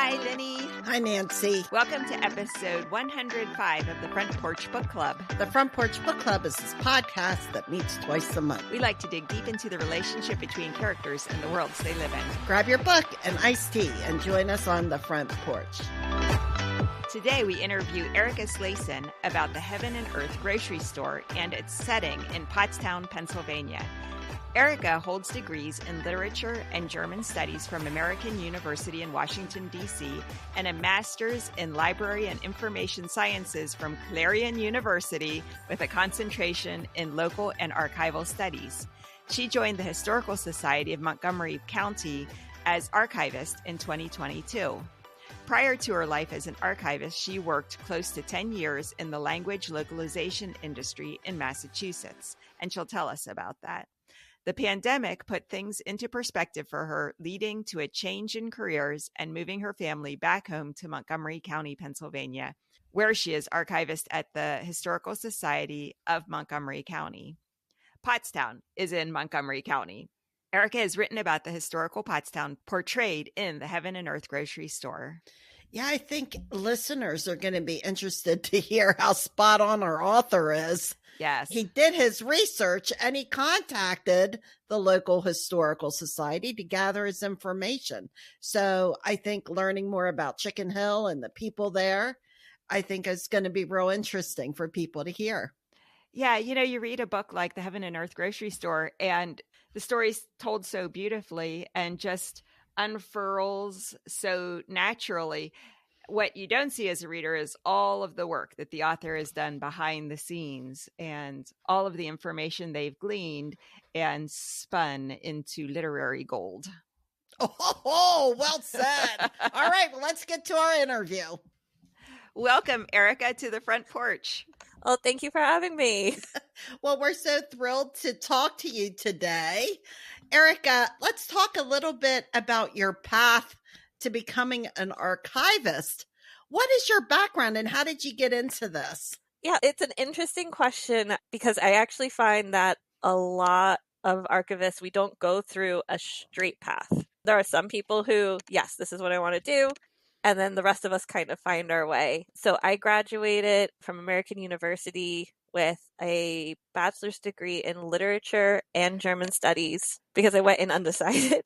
Hi, Lenny. Hi, Nancy. Welcome to episode 105 of the Front Porch Book Club. The Front Porch Book Club is this podcast that meets twice a month. We like to dig deep into the relationship between characters and the worlds they live in. Grab your book and iced tea and join us on the front porch. Today we interview Erica Slason about the Heaven and Earth grocery store and its setting in Pottstown, Pennsylvania. Erica holds degrees in literature and German studies from American University in Washington, D.C., and a master's in library and information sciences from Clarion University with a concentration in local and archival studies. She joined the Historical Society of Montgomery County as archivist in 2022. Prior to her life as an archivist, she worked close to 10 years in the language localization industry in Massachusetts, and she'll tell us about that. The pandemic put things into perspective for her, leading to a change in careers and moving her family back home to Montgomery County, Pennsylvania, where she is archivist at the Historical Society of Montgomery County. Pottstown is in Montgomery County. Erica has written about the historical Pottstown portrayed in the Heaven and Earth grocery store. Yeah, I think listeners are going to be interested to hear how spot on our author is. Yes. He did his research and he contacted the local historical society to gather his information. So I think learning more about Chicken Hill and the people there, I think is going to be real interesting for people to hear. Yeah, you read a book like The Heaven and Earth grocery store and the story's told so beautifully and just unfurls so naturally. What you don't see as a reader is all of the work that the author has done behind the scenes and all of the information they've gleaned and spun into literary gold. Oh, well said. All right, well, let's get to our interview. Welcome, Erica, to the front porch. Oh, thank you for having me. Well, we're so thrilled to talk to you today. Erica, let's talk a little bit about your path to becoming an archivist. What is your background and how did you get into this? Yeah, it's an interesting question because I actually find that a lot of archivists, we don't go through a straight path. There are some people who, yes, this is what I want to do. And then the rest of us kind of find our way. So I graduated from American University with a bachelor's degree in literature and German studies because I went in undecided.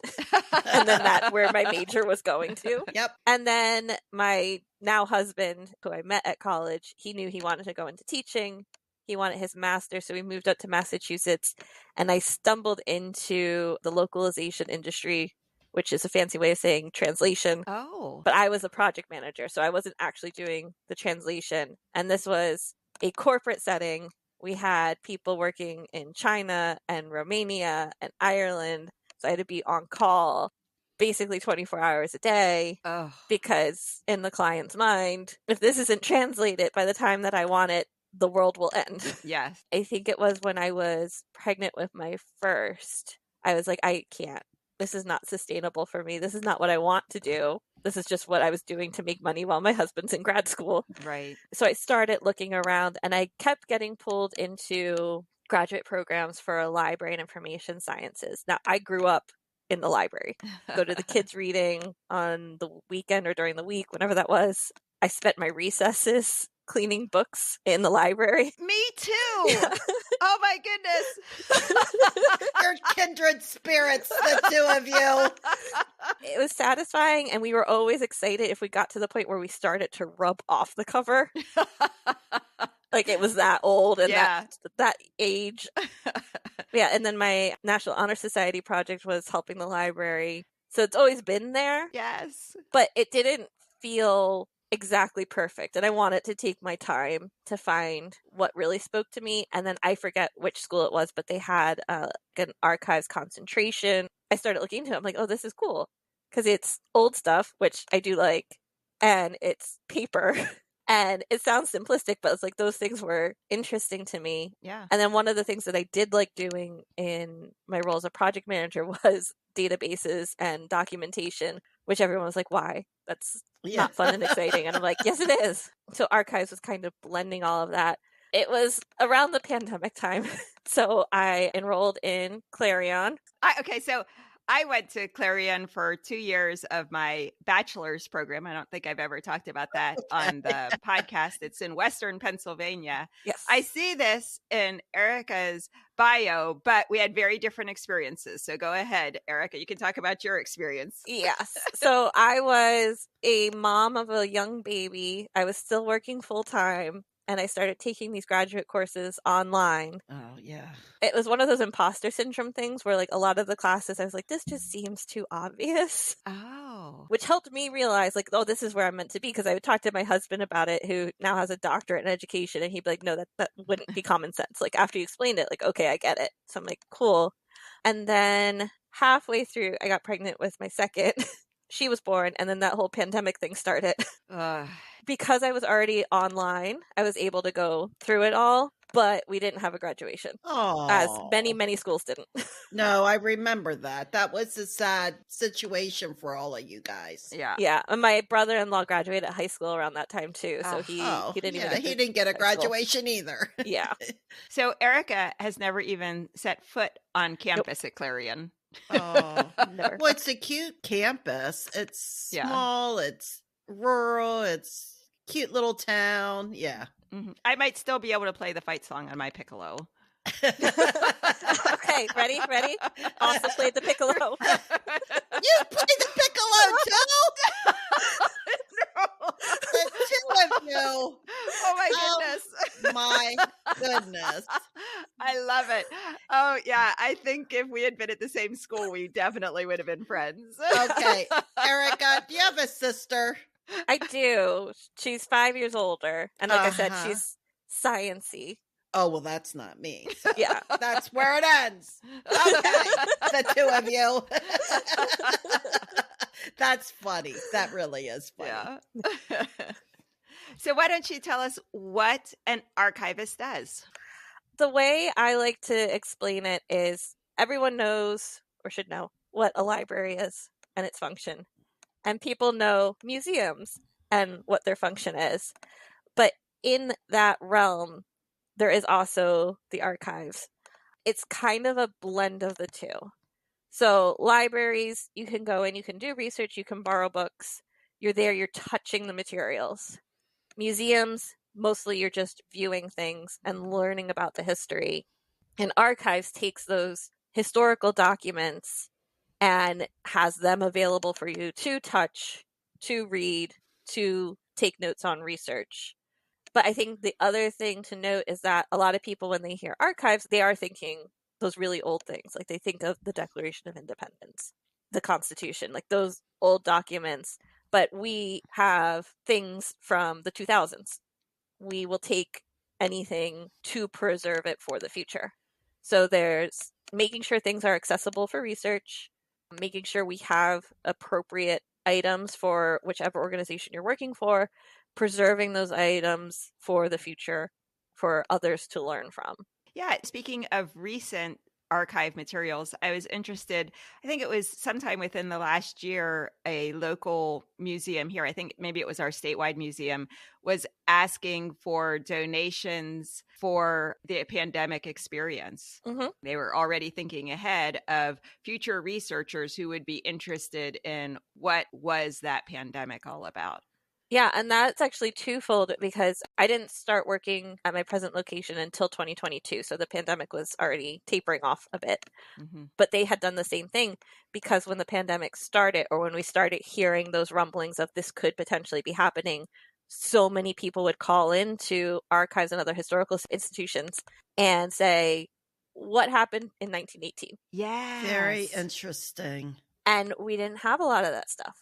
And then that's where my major was going to. Yep. And then my now husband, who I met at college, he knew he wanted to go into teaching. He wanted his master's, so we moved up to Massachusetts. And I stumbled into the localization industry, which is a fancy way of saying translation. Oh. But I was a project manager, so I wasn't actually doing the translation. And this was a corporate setting. We had people working in China and Romania and Ireland. So I had to be on call basically 24 hours a day because in the client's mind, if this isn't translated by the time that I want it, the world will end. Yes. I think it was when I was pregnant with my first, I was like, I can't. This is not sustainable for me. This is not what I want to do. This is just what I was doing to make money while my husband's in grad school. Right. So I started looking around and I kept getting pulled into graduate programs for library and information sciences. Now, I grew up in the library. Go to the kids' reading on the weekend or during the week, whenever that was. I spent my recesses cleaning books in the library. Me too. Yeah. Oh my goodness. You're kindred spirits, the two of you. It was satisfying and we were always excited if we got to the point where we started to rub off the cover. Like it was that old and that age. Yeah, and then my National Honor Society project was helping the library. So it's always been there. Yes. But it didn't feel exactly perfect. And I wanted to take my time to find what really spoke to me. And then I forget which school it was, but they had an archives concentration. I started looking into it. I'm like, oh, this is cool. Because it's old stuff, which I do like, and it's paper. And it sounds simplistic, but it's like those things were interesting to me. Yeah. And then one of the things that I did like doing in my role as a project manager was databases and documentation, which everyone was like, why? That's not fun and exciting. And I'm like, yes, it is. So archives was kind of blending all of that. It was around the pandemic time. So I enrolled in Clarion. Okay, so I went to Clarion for 2 years of my bachelor's program. I don't think I've ever talked about that on the podcast. It's in Western Pennsylvania. Yes. I see this in Erica's bio, but we had very different experiences. So go ahead, Erica. You can talk about your experience. Yes. So I was a mom of a young baby. I was still working full time. And I started taking these graduate courses online. Oh, yeah. It was one of those imposter syndrome things where, like, a lot of the classes, I was like, this just seems too obvious. Oh. Which helped me realize, like, oh, this is where I'm meant to be. Because I would talk to my husband about it, who now has a doctorate in education. And he'd be like, no, that wouldn't be common sense. Like, after you explained it, like, okay, I get it. So I'm like, cool. And then halfway through, I got pregnant with my second. She was born. And then that whole pandemic thing started. Because I was already online, I was able to go through it all, but we didn't have a graduation. Oh. As many schools didn't. No, I remember that. That was a sad situation for all of you guys. Yeah. Yeah. And my brother-in-law graduated high school around that time too. So he didn't get a graduation either. Yeah. So Erica has never even set foot on campus at Clarion. Oh, Never. Well, it's a cute campus. It's small. It's rural. It's cute little town. Yeah. Mm-hmm. I might still be able to play the fight song on my piccolo. Okay, ready? Also played the piccolo. You played the piccolo too? No. The two of you. Oh my goodness. My goodness. I love it. Oh yeah, I think if we had been at the same school, we definitely would have been friends. Okay. Erica, do you have a sister? I do. She's 5 years older. And like I said, she's science-y. Oh, well, that's not me. So Yeah. that's where it ends. Okay. The two of you. That's funny. That really is funny. Yeah. So why don't you tell us what an archivist does? The way I like to explain it is everyone knows or should know what a library is and its function. And people know museums and what their function is. But in that realm, there is also the archives. It's kind of a blend of the two. So libraries, you can go and you can do research, you can borrow books. You're there, you're touching the materials. Museums, mostly you're just viewing things and learning about the history. And archives takes those historical documents and has them available for you to touch, to read, to take notes on research. But I think the other thing to note is that a lot of people, when they hear archives, they are thinking those really old things. Like they think of the Declaration of Independence, the Constitution, like those old documents. But we have things from the 2000s. We will take anything to preserve it for the future. So there's making sure things are accessible for research, making sure we have appropriate items for whichever organization you're working for, preserving those items for the future for others to learn from. Yeah, speaking of recent archive materials, I was interested, I think it was sometime within the last year, a local museum here, I think maybe it was our statewide museum, was asking for donations for the pandemic experience. Mm-hmm. They were already thinking ahead of future researchers who would be interested in what was that pandemic all about. Yeah, and that's actually twofold because I didn't start working at my present location until 2022. So the pandemic was already tapering off a bit. Mm-hmm. But they had done the same thing because when the pandemic started or when we started hearing those rumblings of this could potentially be happening, so many people would call into archives and other historical institutions and say, what happened in 1918? Yeah. Very interesting. And we didn't have a lot of that stuff.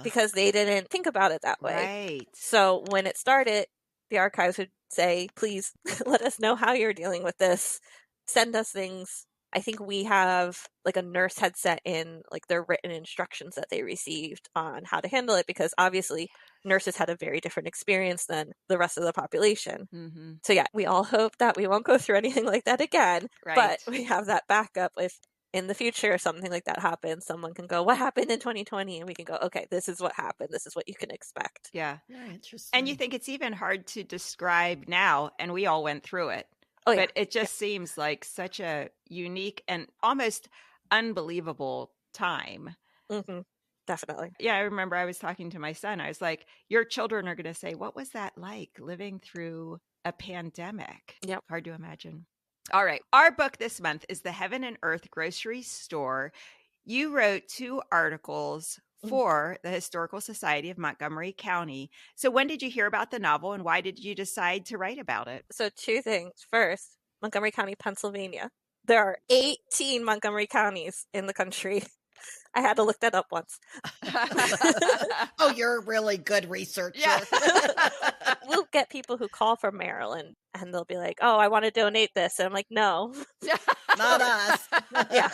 Because they didn't think about it that way. Right. So when it started, the archives would say, please let us know how you're dealing with this. Send us things. I think we have like a nurse had set in like their written instructions that they received on how to handle it because obviously nurses had a very different experience than the rest of the population. Mm-hmm. So yeah, we all hope that we won't go through anything like that again. Right. But we have that backup if in the future, if something like that happens, someone can go, what happened in 2020? And we can go, okay, this is what happened. This is what you can expect. Yeah. Very interesting. And you think it's even hard to describe now, and we all went through it. Oh, yeah. But it just seems like such a unique and almost unbelievable time. Mm-hmm. Definitely. Yeah, I remember I was talking to my son. I was like, your children are going to say, what was that like living through a pandemic? Yep. Hard to imagine. All right. Our book this month is The Heaven and Earth Grocery Store. You wrote 2 articles for the Historical Society of Montgomery County. So when did you hear about the novel and why did you decide to write about it? So 2 things. First, Montgomery County, Pennsylvania. There are 18 Montgomery counties in the country. I had to look that up once. Oh, you're a really good researcher. Yeah. We'll get people who call from Maryland and they'll be like, oh, I want to donate this. And I'm like, no. Not us. Yeah.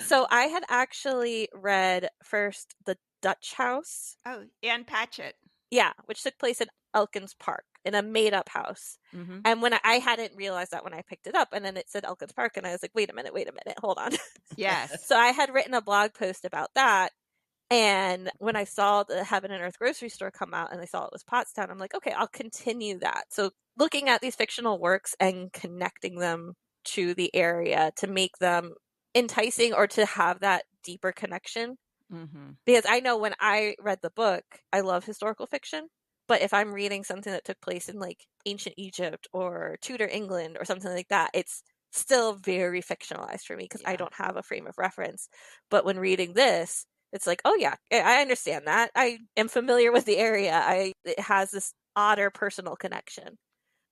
So I had actually read first The Dutch House. Oh, Ann Patchett. Yeah, which took place in Elkins Park in a made-up house. Mm-hmm. And when I hadn't realized that when I picked it up, and then it said Elkins Park, and I was like, wait a minute, hold on. Yes. So I had written a blog post about that. And when I saw the Heaven and Earth grocery store come out and I saw it was Pottstown, I'm like, okay, I'll continue that. So looking at these fictional works and connecting them to the area to make them enticing or to have that deeper connection. Mm-hmm. Because I know when I read the book, I love historical fiction. But if I'm reading something that took place in like ancient Egypt or Tudor England or something like that, it's still very fictionalized for me because I don't have a frame of reference. But when reading this, it's like, oh yeah, I understand that. I am familiar with the area. It has this odder personal connection.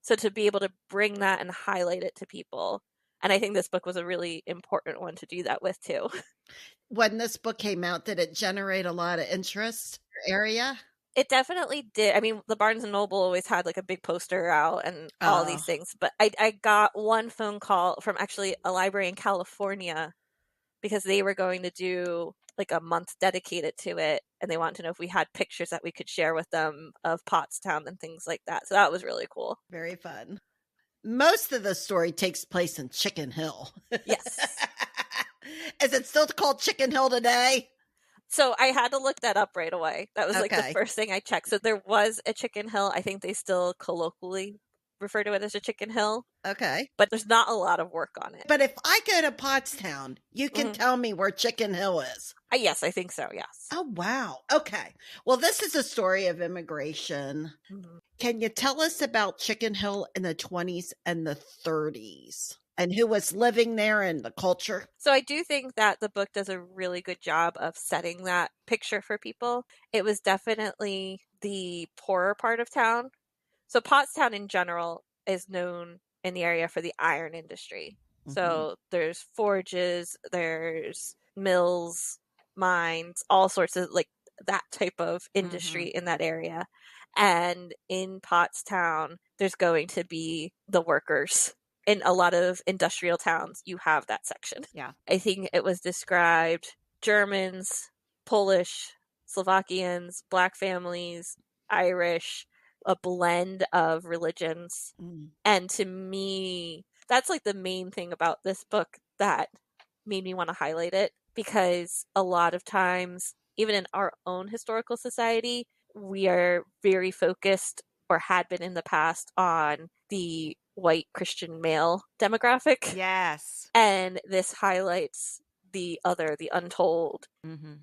So to be able to bring that and highlight it to people. And I think this book was a really important one to do that with too. When this book came out, did it generate a lot of interest in your area? It definitely did. I mean, the Barnes & Noble always had like a big poster out and all these things. But I got one phone call from actually a library in California because they were going to do like a month dedicated to it. And they wanted to know if we had pictures that we could share with them of Pottstown and things like that. So that was really cool. Very fun. Most of the story takes place in Chicken Hill. Yes. Is it still called Chicken Hill today? So I had to look that up right away. That was like the Okay. first thing I checked. So there was a Chicken Hill. I think they still colloquially refer to it as a Chicken Hill. Okay. But there's not a lot of work on it. But if I go to Pottstown, you can tell me where Chicken Hill is. Yes, I think so. Yes. Oh, wow. Okay. Well, this is a story of immigration. Mm-hmm. Can you tell us about Chicken Hill in the 20s and the 30s? And who was living there and the culture? So I do think that the book does a really good job of setting that picture for people. It was definitely the poorer part of town. So Pottstown in general is known in the area for the iron industry. Mm-hmm. So there's forges, there's mills, mines, all sorts of like that type of industry in that area. And in Pottstown, there's going to be the workers. In a lot of industrial towns, you have that section. Yeah. I think it was described Germans, Polish, Slovakians, Black families, Irish, a blend of religions. And to me, that's like the main thing about this book that made me want to highlight it, because a lot of times, even in our own historical society, we are very focused, or had been in the past, on the white Christian male demographic. Yes. And this highlights the other, the untold.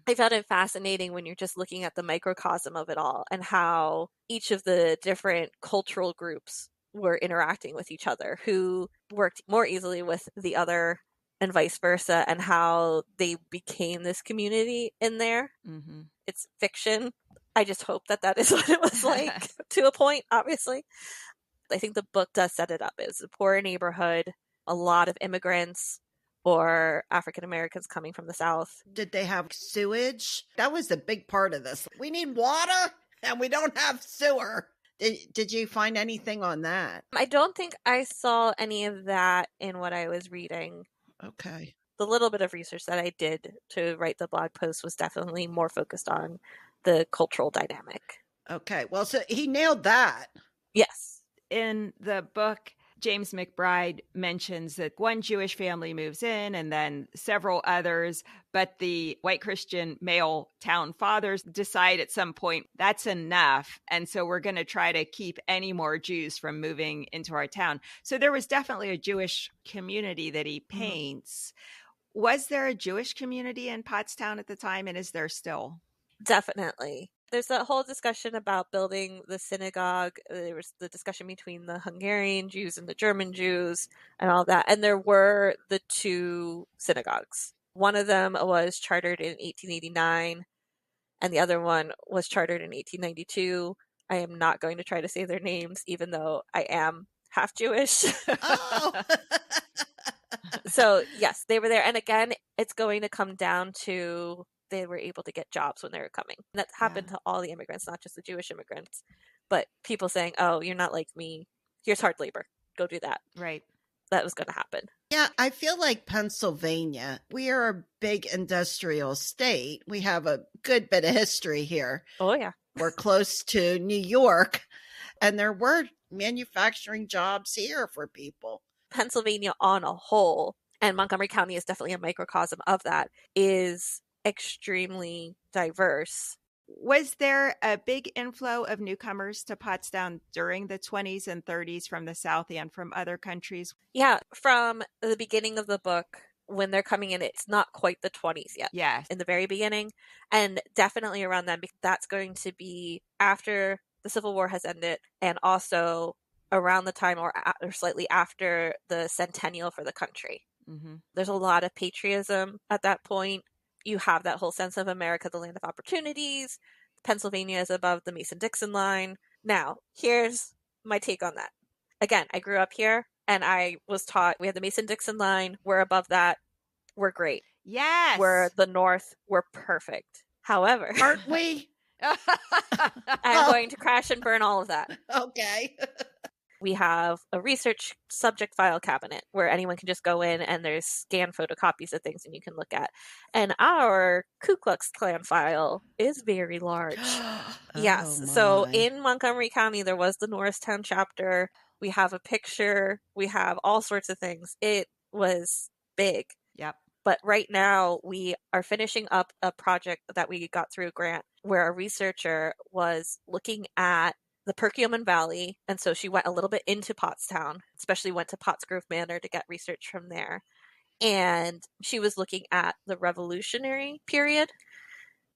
I found it fascinating when you're just looking at the microcosm of it all and how each of the different cultural groups were interacting with each other, who worked more easily with the other and vice versa, and how they became this community in there. It's fiction. I just hope that that is what it was like to a point, obviously. I think the book does set it up. It's a poor neighborhood, a lot of immigrants or African Americans coming from the South. Did they have sewage? That was a big part of this. We need water and we don't have sewer. Did you find anything on that? I don't think I saw any of that in what I was reading. Okay. The little bit of research that I did to write the blog post was definitely more focused on the cultural dynamic. Okay. Well, so he nailed that. Yes. In the book, James McBride mentions that one Jewish family moves in and then several others, but the white Christian male town fathers decide at some point that's enough. And so we're going to try to keep any more Jews from moving into our town. So there was definitely a Jewish community that he paints. Was there a Jewish community in Pottstown at the time, and is there still? Definitely. There's that whole discussion about building the synagogue. There was the discussion between the Hungarian Jews and the German Jews and all that. And there were the two synagogues. One of them was chartered in 1889, and the other one was chartered in 1892. I am not going to try to say their names, even though I am half Jewish. Oh. So, yes, they were there. And again, it's going to come down to they were able to get jobs when they were coming. And that happened to all the immigrants, not just the Jewish immigrants, but people saying, oh, you're not like me. Here's hard labor. Go do that. Right. That was going to happen. Yeah, I feel like Pennsylvania, we are a big industrial state. We have a good bit of history here. Oh, yeah. We're close to New York, and there were manufacturing jobs here for people. Pennsylvania on a whole, and Montgomery County is definitely a microcosm of that, is extremely diverse. Was there a big inflow of newcomers to Pottstown during the 20s and 30s from the South and from other countries? Yeah, from the beginning of the book, when they're coming in, it's not quite the 20s yet. Yes. In the very beginning, and definitely around then, because that's going to be after the Civil War has ended, and also around the time or slightly after the centennial for the country. Mm-hmm. There's a lot of patriotism at that point. You have that whole sense of America, the land of opportunities. Pennsylvania is above the Mason-Dixon line. Now, here's my take on that. Again, I grew up here, and I was taught we have the Mason-Dixon line. We're above that. We're great. Yes. We're the North. We're perfect. However, Aren't we? I'm going to crash and burn all of that. Okay. We have a research subject file cabinet where anyone can just go in and there's scanned photocopies of things and you can look at. And our Ku Klux Klan file is very large. Yes. Oh, So my. in Montgomery County, there was the Norristown chapter. We have a picture. We have all sorts of things. It was big. Yep. But right now, we are finishing up a project that we got through a grant where a researcher was looking at the Perkiomen Valley. And so she went a little bit into Pottstown, especially went to Pottsgrove Manor to get research from there. And she was looking at the Revolutionary period.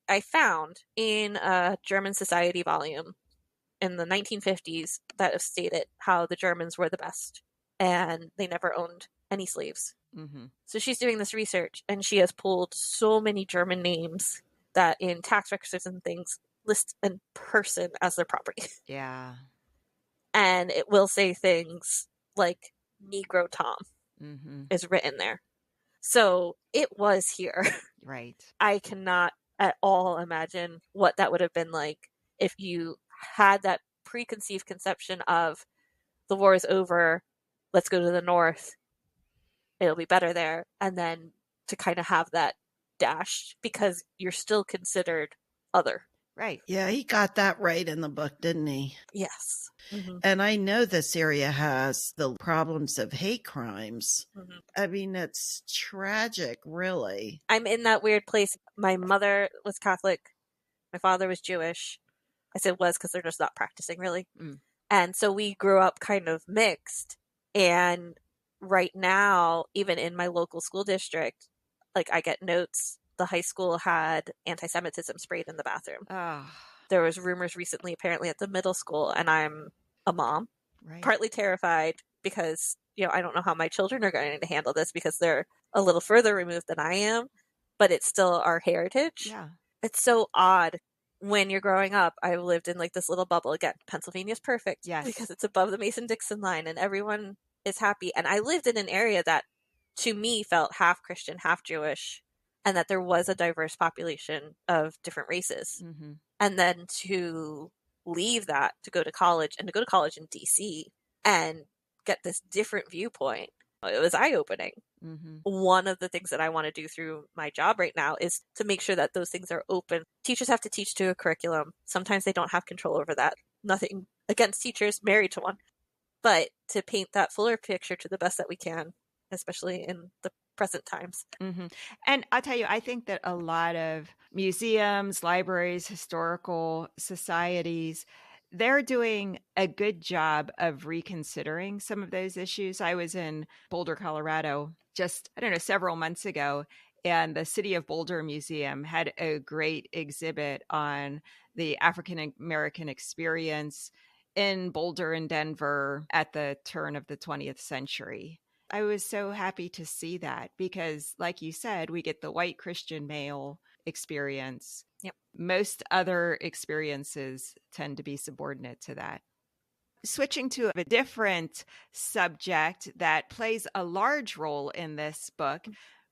I found in a German Society volume in the 1950s that stated how the Germans were the best and they never owned any slaves. Mm-hmm. So she's doing this research and she has pulled so many German names that in tax records and things list a person as their property. Yeah. And it will say things like Negro Tom is written there. So it was here. Right. I cannot at all imagine what that would have been like if you had that preconceived conception of the war is over, let's go to the North, it'll be better there, and then to kind of have that dashed because you're still considered other. Right. Yeah, he got that right in the book, didn't he? Yes. Mm-hmm. And I know this area has the problems of hate crimes. Mm-hmm. I mean, it's tragic, really. I'm in that weird place. My mother was Catholic. My father was Jewish. I said was because they're just not practicing, really. Mm. And so we grew up kind of mixed. And right now, even in my local school district, like I get notes. The high school had anti-Semitism sprayed in the bathroom. Oh, There was rumors recently, apparently, at the middle school, and I'm a mom, right. partly terrified because, I don't know how my children are going to handle this because they're a little further removed than I am, but it's still our heritage. Yeah. It's so odd when you're growing up. I lived in like this little bubble. Again, Pennsylvania's perfect because it's above the Mason-Dixon line and everyone is happy. And I lived in an area that, to me, felt half Christian, half Jewish, and that there was a diverse population of different races. Mm-hmm. And then to leave that to go to college and to go to college in DC and get this different viewpoint, it was eye-opening. Mm-hmm. One of the things that I want to do through my job right now is to make sure that those things are open. Teachers have to teach to a curriculum. Sometimes they don't have control over that. Nothing against teachers, married to one. But to paint that fuller picture to the best that we can, especially in the present times. Mm-hmm. And I'll tell you, I think that a lot of museums, libraries, historical societies, they're doing a good job of reconsidering some of those issues. I was in Boulder, Colorado just, I don't know, several months ago. And the City of Boulder Museum had a great exhibit on the African American experience in Boulder and Denver at the turn of the 20th century. I was so happy to see that because, like you said, we get the white Christian male experience. Yep. Most other experiences tend to be subordinate to that. Switching to a different subject that plays a large role in this book,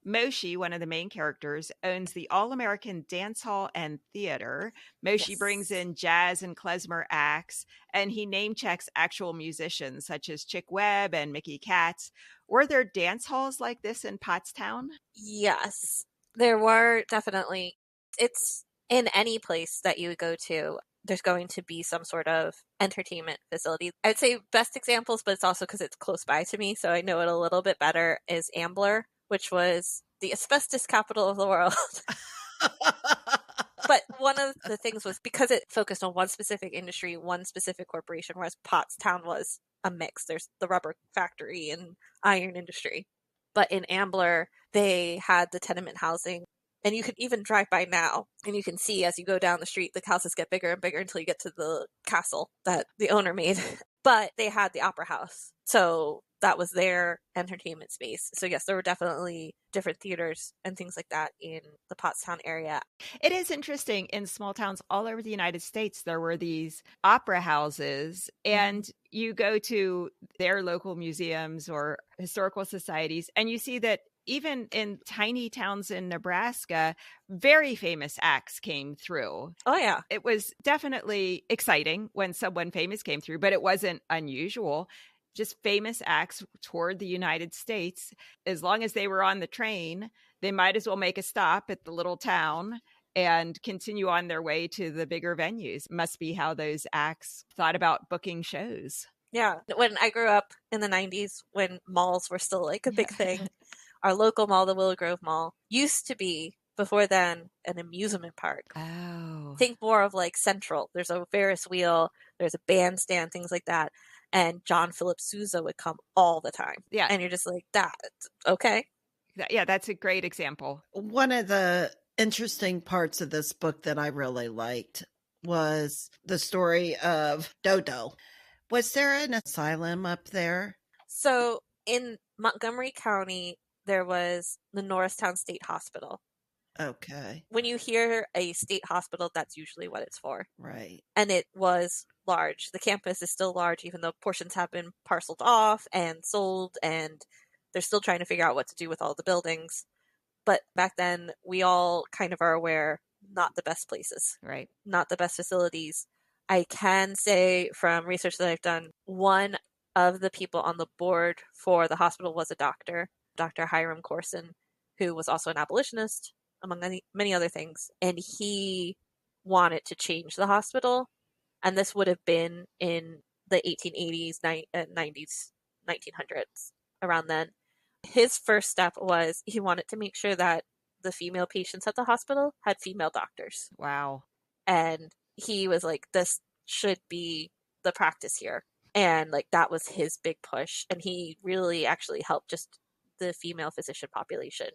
Moshi, one of the main characters, owns the All-American Dance Hall and Theater. Moshi brings in jazz and klezmer acts, and he name checks actual musicians such as Chick Webb and Mickey Katz. Were there dance halls like this in Pottstown? Yes, there were definitely. It's in any place that you go to, there's going to be some sort of entertainment facility. I'd say best examples, but it's also because it's close by to me, so I know it a little bit better, is Ambler, which was the asbestos capital of the world. But one of the things was because it focused on one specific industry, one specific corporation, whereas Pottstown was a mix. There's the rubber factory and iron industry. But in Ambler, they had the tenement housing. And you can even drive by now, and you can see as you go down the street, the houses get bigger and bigger until you get to the castle that the owner made. But they had the opera house. So that was their entertainment space. So yes, there were definitely different theaters and things like that in the Pottstown area. It is interesting. In small towns all over the United States, there were these opera houses, and you go to their local museums or historical societies, and you see that even in tiny towns in Nebraska, very famous acts came through. Oh, yeah. It was definitely exciting when someone famous came through, but it wasn't unusual. Just famous acts toured the United States. As long as they were on the train, they might as well make a stop at the little town and continue on their way to the bigger venues. Must be how those acts thought about booking shows. Yeah. When I grew up in the 90s, when malls were still like a big thing, our local mall, the Willow Grove Mall, used to be, before then, an amusement park. Oh. Think more of like Central. There's a Ferris wheel, there's a bandstand, things like that. And John Philip Sousa would come all the time. Yeah. And you're just like, that, okay. Yeah, that's a great example. One of the interesting parts of this book that I really liked was the story of Dodo. Was there an asylum up there? So in Montgomery County, there was the Norristown State Hospital. Okay. When you hear a state hospital, that's usually what it's for. Right. And it was large. The campus is still large, even though portions have been parceled off and sold, and they're still trying to figure out what to do with all the buildings. But back then, we all kind of are aware, not the best places. Right. Not the best facilities. I can say from research that I've done, one of the people on the board for the hospital was a doctor, Dr. Hiram Corson, who was also an abolitionist, among many other things. And he wanted to change the hospital. And this would have been in the 1880s, 90s, 1900s, around then. His first step was he wanted to make sure that the female patients at the hospital had female doctors. Wow. And he was like, this should be the practice here. And like that was his big push. And he really actually helped just the female physician population.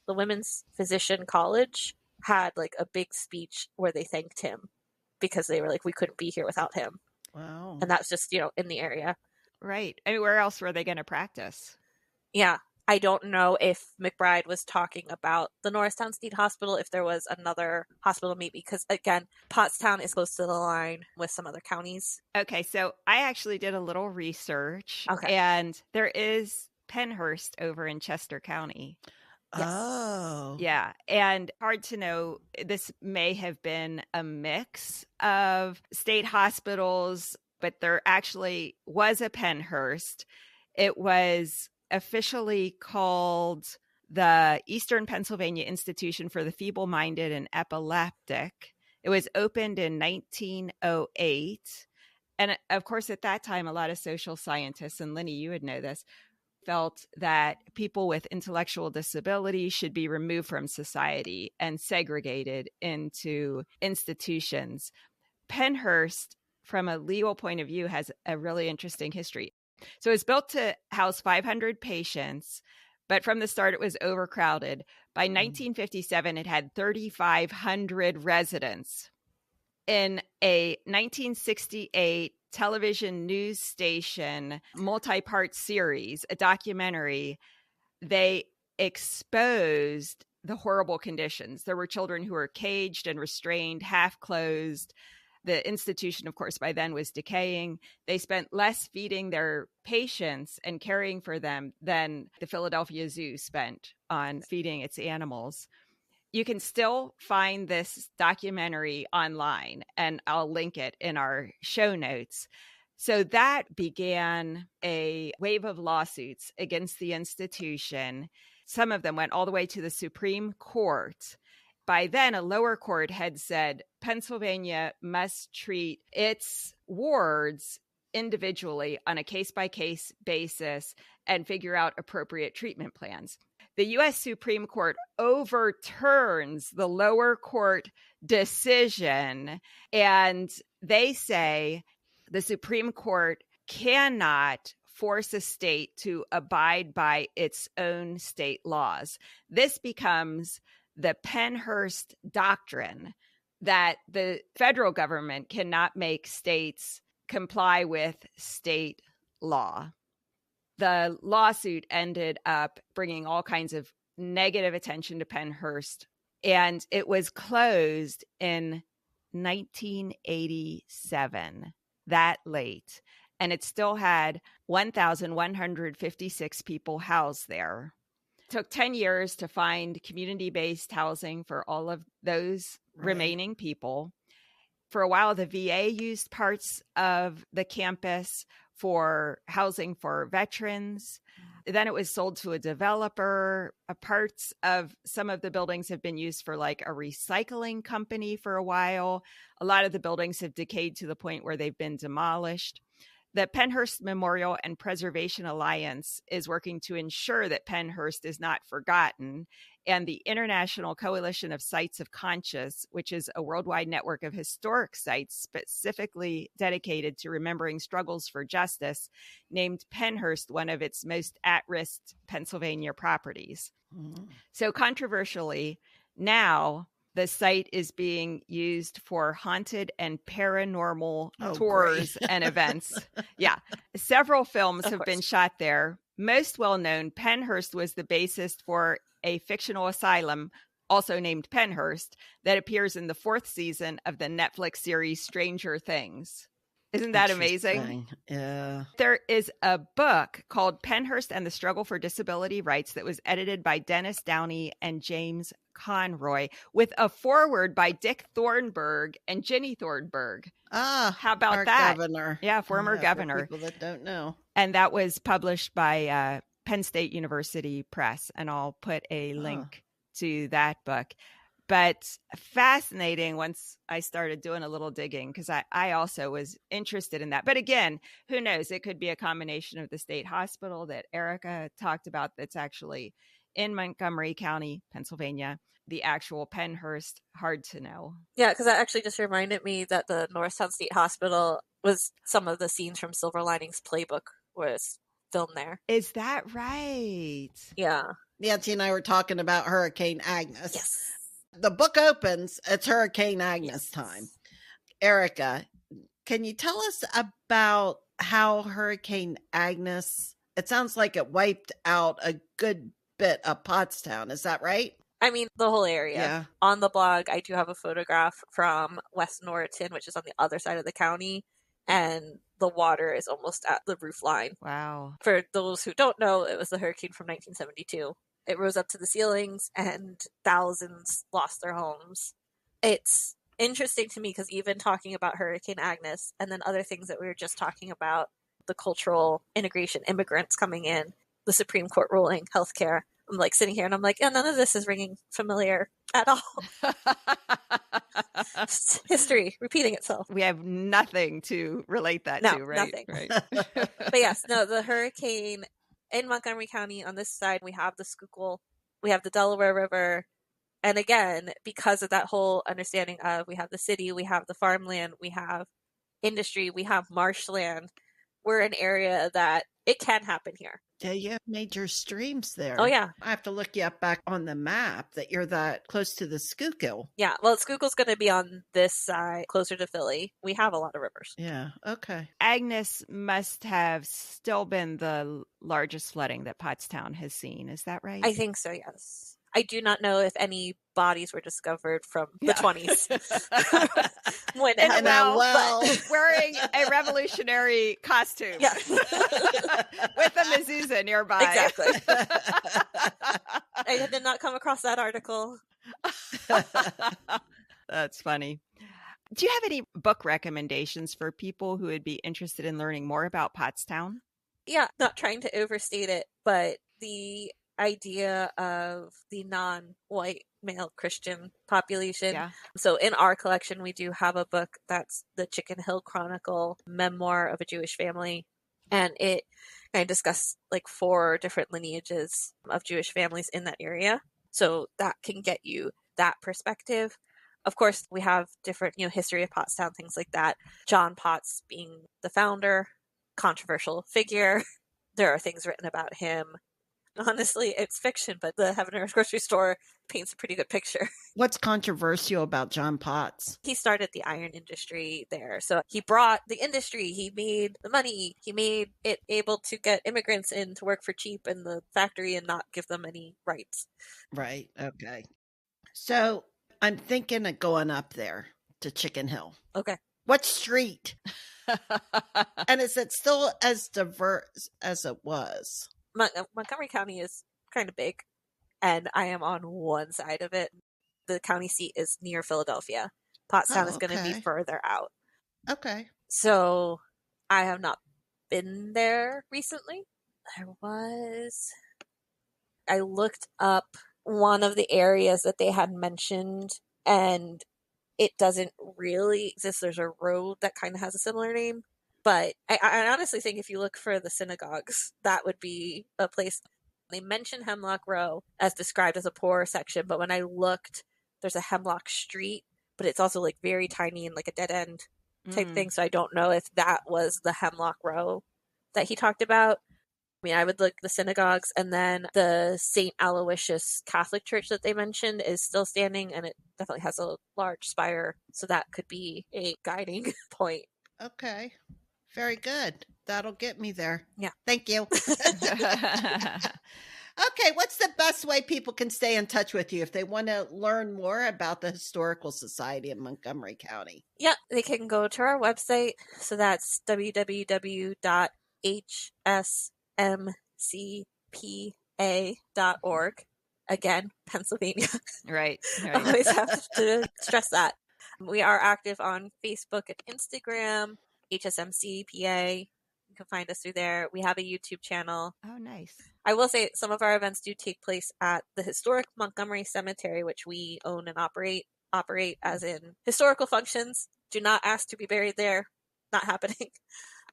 The Women's Physician College had like a big speech where they thanked him because they were like, we couldn't be here without him. Wow. And that's just, in the area. Right. I mean, where else were they going to practice? Yeah. I don't know if McBride was talking about the Norristown State Hospital, if there was another hospital maybe, because again, Pottstown is close to the line with some other counties. Okay, so I actually did a little research, Okay. And there is Pennhurst over in Chester County. Yes. Oh. Yeah, and hard to know, this may have been a mix of state hospitals, but there actually was a Pennhurst. It was officially called the Eastern Pennsylvania Institution for the Feeble-Minded and Epileptic. It was opened in 1908. And of course, at that time, a lot of social scientists, and Lenny, you would know this, felt that people with intellectual disabilities should be removed from society and segregated into institutions. Pennhurst, from a legal point of view, has a really interesting history. So it's built to house 500 patients, but from the start, it was overcrowded. By 1957, it had 3,500 residents. In a 1968 television news station multi-part series, a documentary, they exposed the horrible conditions. There were children who were caged and restrained, half closed. The institution, of course, by then was decaying. They spent less feeding their patients and caring for them than the Philadelphia Zoo spent on feeding its animals. You can still find this documentary online, and I'll link it in our show notes. So that began a wave of lawsuits against the institution. Some of them went all the way to the Supreme Court. By then, a lower court had said Pennsylvania must treat its wards individually on a case-by-case basis and figure out appropriate treatment plans. The U.S. Supreme Court overturns the lower court decision, and they say the Supreme Court cannot force a state to abide by its own state laws. This becomes the Pennhurst Doctrine, that the federal government cannot make states comply with state law. The lawsuit ended up bringing all kinds of negative attention to Pennhurst, and it was closed in 1987, that late. And it still had 1,156 people housed there. It took 10 years to find community-based housing for all of those remaining people. For a while, the VA used parts of the campus for housing for veterans. Then it was sold to a developer. Parts of some of the buildings have been used for like a recycling company for a while. A lot of the buildings have decayed to the point where they've been demolished. The Pennhurst Memorial and Preservation Alliance is working to ensure that Pennhurst is not forgotten. And the International Coalition of Sites of Conscience, which is a worldwide network of historic sites specifically dedicated to remembering struggles for justice, named Pennhurst one of its most at-risk Pennsylvania properties. Mm-hmm. So controversially, now the site is being used for haunted and paranormal tours and events. Yeah. Several films have been shot there. Most well-known, Pennhurst was the basis for a fictional asylum, also named Pennhurst, that appears in the 4th season of the Netflix series Stranger Things. Isn't that amazing? Yeah. There is a book called Pennhurst and the Struggle for Disability Rights that was edited by Dennis Downey and James Conroy, with a foreword by Dick Thornburg and Ginny Thornburg. Ah, how about our that? Governor. Yeah, former governor. For people that don't know. And that was published by Penn State University Press, and I'll put a link to that book. But fascinating once I started doing a little digging, because I also was interested in that. But again, who knows? It could be a combination of the state hospital that Erica talked about that's actually in Montgomery County, Pennsylvania. The actual Pennhurst, hard to know. Yeah, because that actually just reminded me that the Norristown State Hospital was some of the scenes from Silver Linings Playbook was filmed there. Is that right? Yeah. Nancy and I were talking about Hurricane Agnes. Yes. The book opens, it's Hurricane Agnes time. Erica, can you tell us about how Hurricane Agnes, it sounds like it wiped out a good bit of Pottstown. Is that right? I mean, the whole area. Yeah. On the blog, I do have a photograph from West Norriton, which is on the other side of the county, and the water is almost at the roof line. Wow. For those who don't know, it was the hurricane from 1972. It rose up to the ceilings and thousands lost their homes. It's interesting to me because even talking about Hurricane Agnes and then other things that we were just talking about, the cultural integration, immigrants coming in, the Supreme Court ruling, healthcare, I'm like sitting here and I'm like, yeah, none of this is ringing familiar at all. History repeating itself. We have nothing to relate that to, right? Nothing. Right. But yes, no, the hurricane in Montgomery County on this side, we have the Schuylkill, we have the Delaware River. And again, because of that whole understanding of we have the city, we have the farmland, we have industry, we have marshland. We're an area that It can happen here. Yeah, you have major streams there. Oh, yeah. I have to look you up back on the map that you're that close to the Schuylkill. Yeah. Well, Schuylkill's going to be on this side, closer to Philly. We have a lot of rivers. Yeah. Okay. Agnes must have still been the largest flooding that Pottstown has seen. Is that right? I think so, yes. I do not know if any bodies were discovered from the 20s. When it happened. But wearing a revolutionary costume. Yeah. With a mezuzah nearby. Exactly. I did not come across that article. That's funny. Do you have any book recommendations for people who would be interested in learning more about Pottstown? Yeah, not trying to overstate it, but the idea of the non-white male Christian population. Yeah. So in our collection, we do have a book that's the Chicken Hill Chronicle, memoir of a Jewish family. And it kind of discusses like 4 different lineages of Jewish families in that area. So that can get you that perspective. Of course, we have different, history of Pottstown, things like that. John Potts being the founder, controversial figure. There are things written about him. Honestly, it's fiction, but the Heaven and Earth grocery store paints a pretty good picture. What's controversial about John Potts? He started the iron industry there. So he brought the industry, he made the money, he made it able to get immigrants in to work for cheap in the factory and not give them any rights. Right. Okay. So I'm thinking of going up there to Chicken Hill. Okay. What street? And is it still as diverse as it was? Montgomery County is kind of big, and I am on one side of it. The county seat is near Philadelphia. Pottstown is going to be further out. Okay. So I have not been there recently. I looked up one of the areas that they had mentioned, and it doesn't really exist. There's a road that kind of has a similar name. But I honestly think if you look for the synagogues, that would be a place. They mention Hemlock Row as described as a poor section, but when I looked, there's a Hemlock Street, but it's also like very tiny and like a dead end type thing. So I don't know if that was the Hemlock Row that he talked about. I mean, I would look the synagogues, and then the St. Aloysius Catholic Church that they mentioned is still standing, and it definitely has a large spire. So that could be a guiding point. Okay. Very good. That'll get me there. Yeah. Thank you. Okay. What's the best way people can stay in touch with you if they want to learn more about the Historical Society of Montgomery County? Yeah, they can go to our website. So that's www.hsmcpa.org. Again, Pennsylvania. Right. I always have to stress that. We are active on Facebook and Instagram. HSMCPA. You can find us through there. We have a YouTube channel. Oh, nice. I will say some of our events do take place at the historic Montgomery Cemetery, which we own and operate as in historical functions. Do not ask to be buried there. Not happening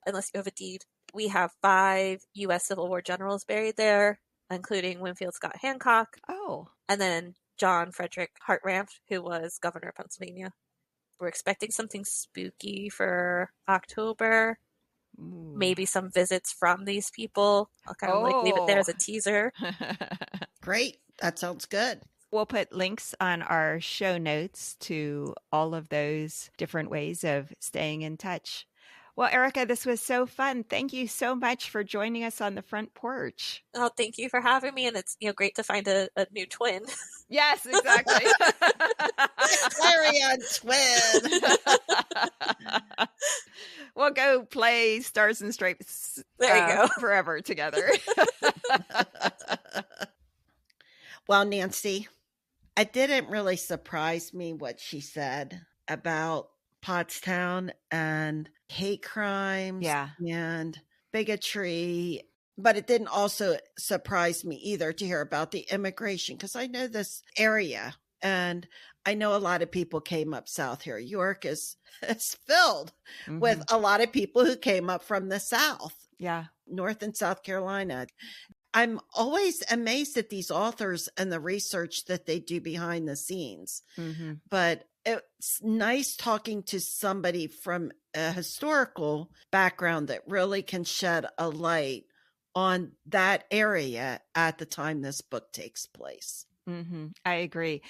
unless you have a deed. We have 5 U.S. Civil War generals buried there, including Winfield Scott Hancock. Oh. And then John Frederick Hartranft, who was governor of Pennsylvania. We're expecting something spooky for October. Ooh. Maybe some visits from these people. I'll kind of leave it there as a teaser. Great. That sounds good. We'll put links on our show notes to all of those different ways of staying in touch. Well, Erica, this was so fun. Thank you so much for joining us on the front porch. Oh, thank you for having me. And it's great to find a new twin. Yes, exactly. Clarion twin. We'll go play Stars and Stripes there you go. Forever together. Well, Nancy, it didn't really surprise me what she said about Pottstown and hate crimes and bigotry. But it didn't also surprise me either to hear about the immigration, because I know this area and I know a lot of people came up south here. York is filled with a lot of people who came up from the South. Yeah. North and South Carolina. I'm always amazed at these authors and the research that they do behind the scenes. But it's nice talking to somebody from a historical background that really can shed a light on that area at the time this book takes place. I agree.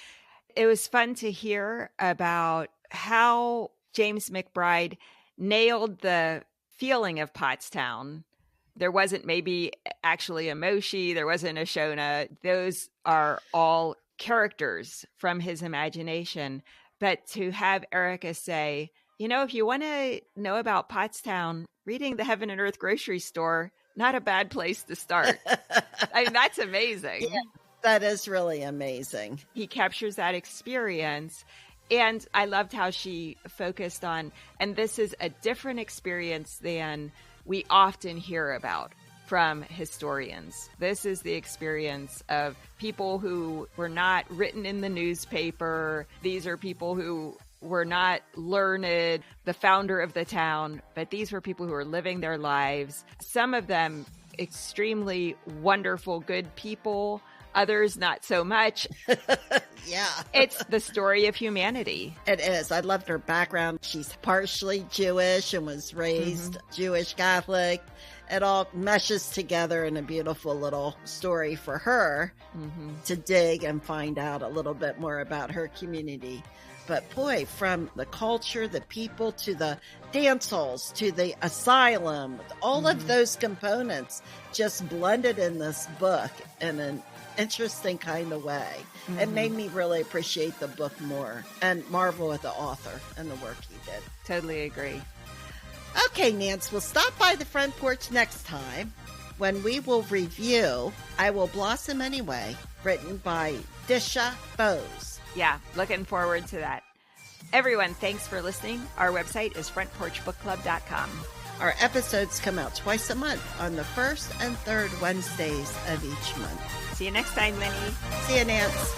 It was fun to hear about how James McBride nailed the feeling of Pottstown. There wasn't maybe actually a Moshi, there wasn't a Shona. Those are all characters from his imagination. But to have Erica say, if you want to know about Pottstown, reading the Heaven and Earth grocery store, not a bad place to start. I mean, that's amazing. Yeah, that is really amazing. He captures that experience. And I loved how she focused on, and this is a different experience than we often hear about from historians. This is the experience of people who were not written in the newspaper. These are people who were not learned, the founder of the town, but these were people who were living their lives. Some of them extremely wonderful, good people. Others, not so much. Yeah. It's the story of humanity. It is. I loved her background. She's partially Jewish and was raised Jewish Catholic. It all meshes together in a beautiful little story for her to dig and find out a little bit more about her community. But boy, from the culture, the people, to the dance halls, to the asylum, all of those components just blended in this book in an interesting kind of way. It made me really appreciate the book more and marvel at the author and the work he did. Totally agree. Okay, Nance, we'll stop by the front porch next time when we will review I Will Blossom Anyway, written by Disha Bose. Yeah, looking forward to that. Everyone, thanks for listening. Our website is frontporchbookclub.com. Our episodes come out twice a month on the first and third Wednesdays of each month. See you next time, Lenny. See you, Nance.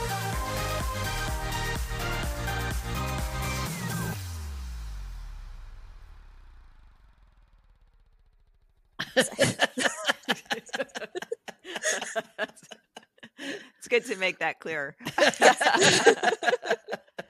It's good to make that clear.